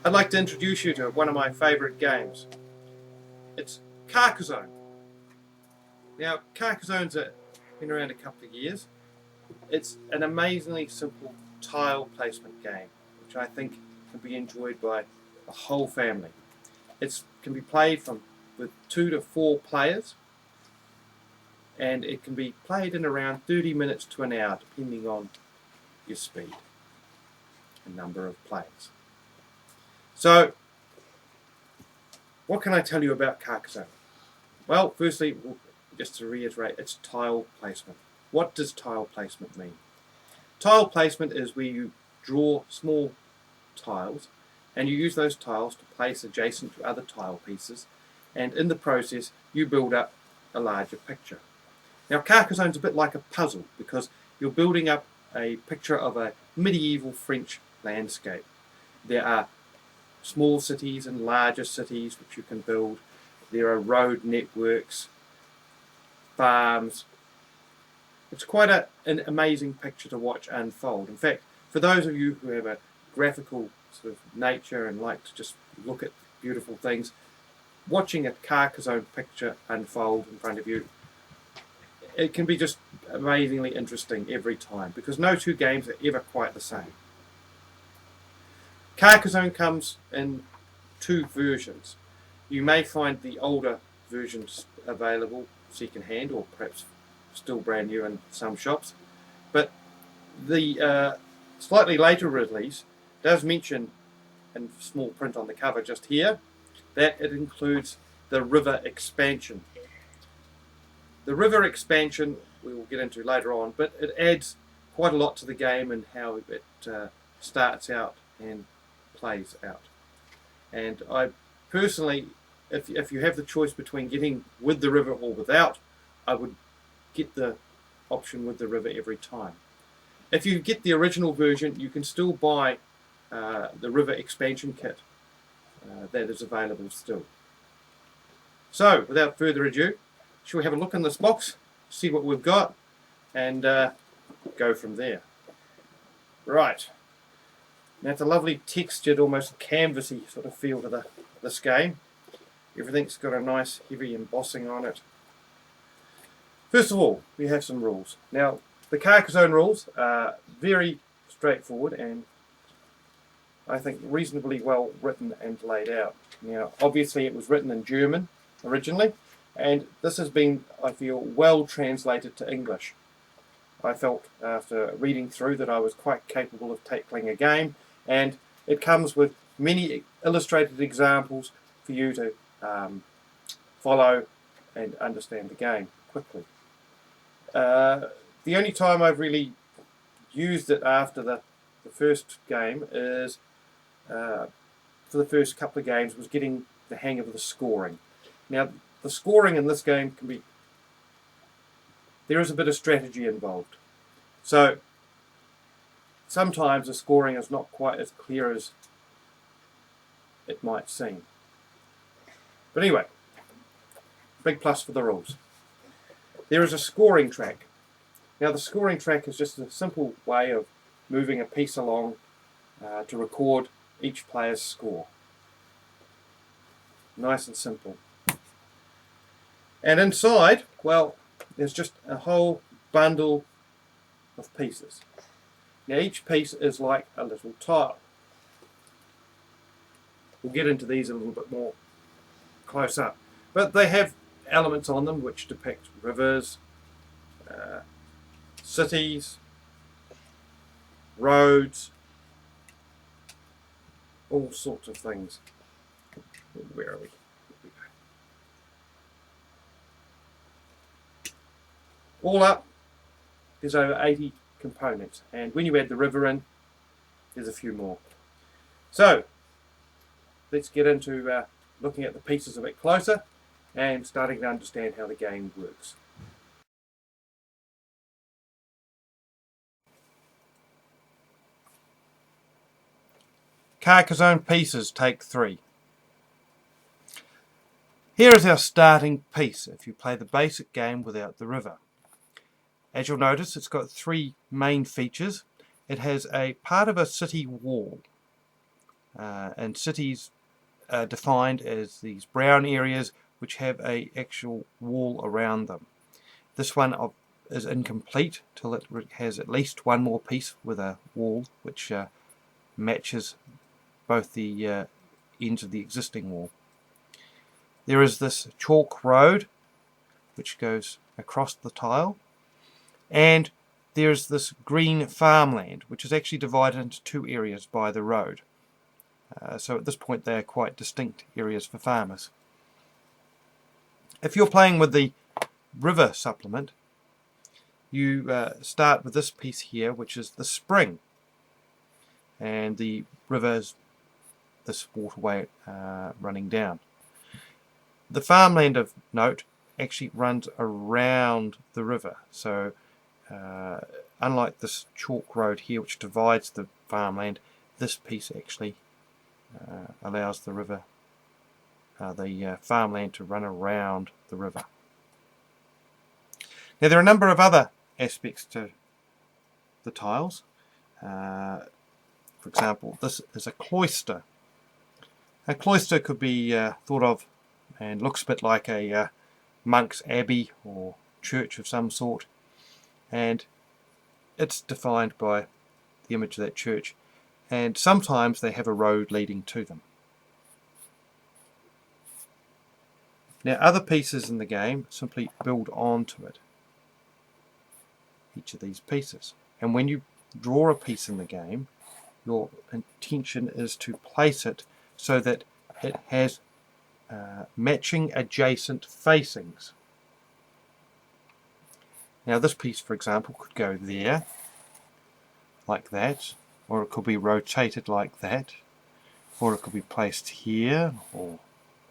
I'd like to introduce you to one of my favourite games. It's Carcassonne. Now, Carcassonne's been around a couple of years. It's an amazingly simple tile placement game, which I think can be enjoyed by the whole family. It can be played with 2 to 4 players, and it can be played in around 30 minutes to an hour, depending on your speed and number of players. So, what can I tell you about Carcassonne? Well, firstly, just to reiterate, it's tile placement. What does tile placement mean? Tile placement is where you draw small tiles and you use those tiles to place adjacent to other tile pieces, and in the process you build up a larger picture. Now, Carcassonne's a bit like a puzzle because you're building up a picture of a medieval French landscape. There are small cities and larger cities which you can build. There are road networks, farms. It's quite an amazing picture to watch unfold. In fact, for those of you who have a graphical sort of nature and like to just look at beautiful things, watching a Carcassonne picture unfold in front of you, it can be just amazingly interesting every time because no two games are ever quite the same. Carcassonne comes in 2 versions. You may find the older versions available second-hand or perhaps still brand new in some shops, but the slightly later release does mention in small print on the cover just here that it includes the river expansion. The river expansion we will get into later on, but it adds quite a lot to the game and how it starts out and plays out. And I personally, if you have the choice between getting with the river or without, I would get the option with the river every time. If you get the original version, you can still buy the river expansion kit that is available still. So, without further ado, shall we have a look in this box, see what we've got, and go from there. Right. Now, it's a lovely textured, almost canvassy sort of feel to this game. Everything's got a nice heavy embossing on it. First of all, we have some rules. Now, the Carcassonne rules are very straightforward and I think reasonably well written and laid out. Now, obviously it was written in German originally, and this has been, I feel, well translated to English. I felt after reading through that I was quite capable of tackling a game, and it comes with many illustrated examples for you to follow and understand the game quickly. The only time I've really used it after the first game is for the first couple of games was getting the hang of the scoring. Now, the scoring in this game can be, there is a bit of strategy involved. So sometimes the scoring is not quite as clear as it might seem. But anyway, big plus for the rules. There is a scoring track. Now, the scoring track is just a simple way of moving a piece along to record each player's score. Nice and simple. And inside, well, there's just a whole bundle of pieces. Now, each piece is like a little tile. We'll get into these a little bit more close up. But they have elements on them which depict rivers, cities, roads, all sorts of things. Where are we? All up, there's over 80 components, and when you add the river in, there's a few more. So, let's get into looking at the pieces a bit closer and starting to understand how the game works. Carcassonne pieces, take 3. Here is our starting piece if you play the basic game without the river. As you'll notice, it's got 3 main features. It has a part of a city wall. and cities are defined as these brown areas which have a actual wall around them. This one is incomplete till it has at least one more piece with a wall which matches both the ends of the existing wall. There is this chalk road which goes across the tile, and there's this green farmland which is actually divided into two areas by the road. So at this point they are quite distinct areas for farmers. If you're playing with the river supplement, you start with this piece here, which is the spring, and the river is this waterway running down. The farmland of note actually runs around the river, so unlike this chalk road here which divides the farmland, this piece actually allows the river, the farmland to run around the river. Now there are a number of other aspects to the tiles. For example, this is a cloister. A cloister could be thought of and looks a bit like a monk's abbey or church of some sort, and it's defined by the image of that church, and sometimes they have a road leading to them. Now other pieces in the game simply build onto it, each of these pieces, and when you draw a piece in the game, your intention is to place it so that it has matching adjacent facings. Now this piece, for example, could go there, like that, or it could be rotated like that, or it could be placed here, or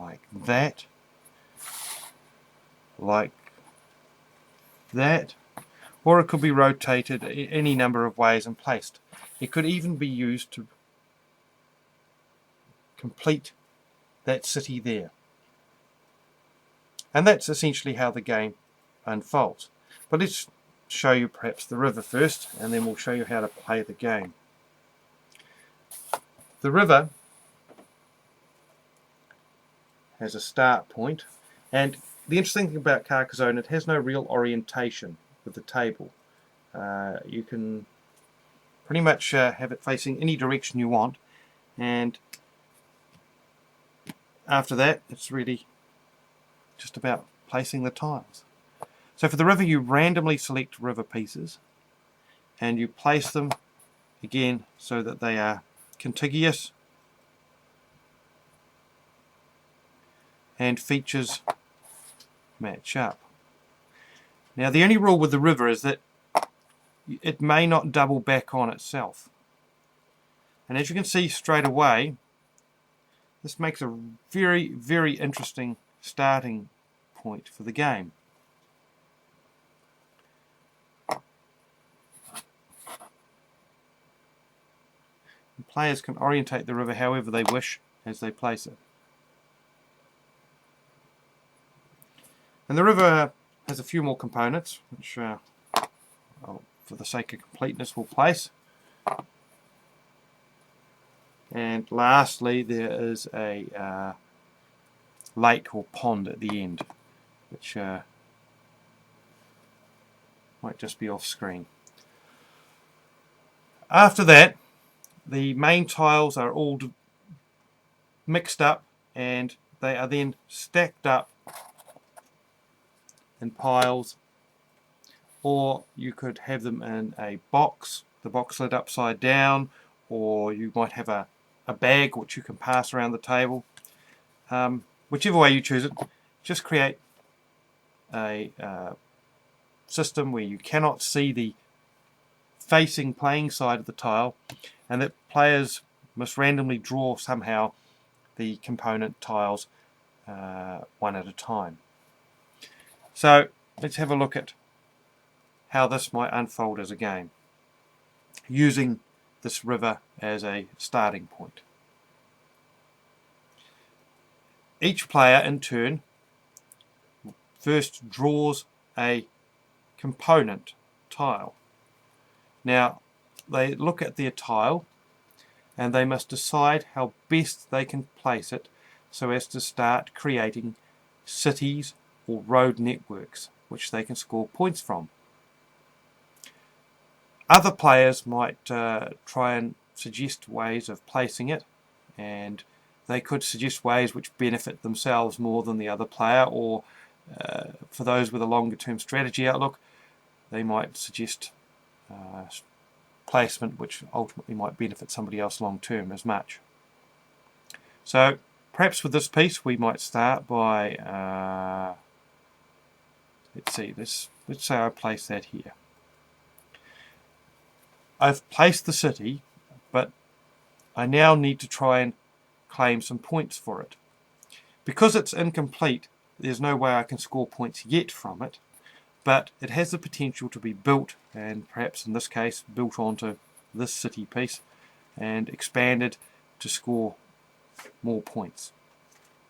like that, like that, or it could be rotated any number of ways and placed. It could even be used to complete that city there. And that's essentially how the game unfolds. But let's show you perhaps the river first, and then we'll show you how to play the game. The river has a start point, and the interesting thing about Carcassonne, it has no real orientation with the table. You can pretty much have it facing any direction you want, and after that it's really just about placing the tiles. So for the river, you randomly select river pieces and you place them again so that they are contiguous and features match up. Now the only rule with the river is that it may not double back on itself, and as you can see straight away, this makes a very, very interesting starting point for the game. The players can orientate the river however they wish as they place it. And the river has a few more components, which for the sake of completeness we'll place. And lastly, there is a lake or pond at the end, which might just be off screen. After that, the main tiles are all mixed up, and they are then stacked up in piles, or you could have them in a box, the box lid upside down, or you might have a bag which you can pass around the table. Whichever way you choose it, just create a system where you cannot see the facing playing side of the tile, and that players must randomly draw somehow the component tiles one at a time. So let's have a look at how this might unfold as a game, using this river as a starting point. Each player in turn first draws a component tile. Now they look at their tile and they must decide how best they can place it so as to start creating cities or road networks which they can score points from. Other players might try and suggest ways of placing it, and they could suggest ways which benefit themselves more than the other player, or for those with a longer term strategy outlook, they might suggest placement which ultimately might benefit somebody else long term as much. So perhaps with this piece we might start by let's say I place that here. I've placed the city, but I now need to try and claim some points for it. Because it's incomplete, there's no way I can score points yet from it, but it has the potential to be built, and perhaps in this case built onto this city piece and expanded to score more points.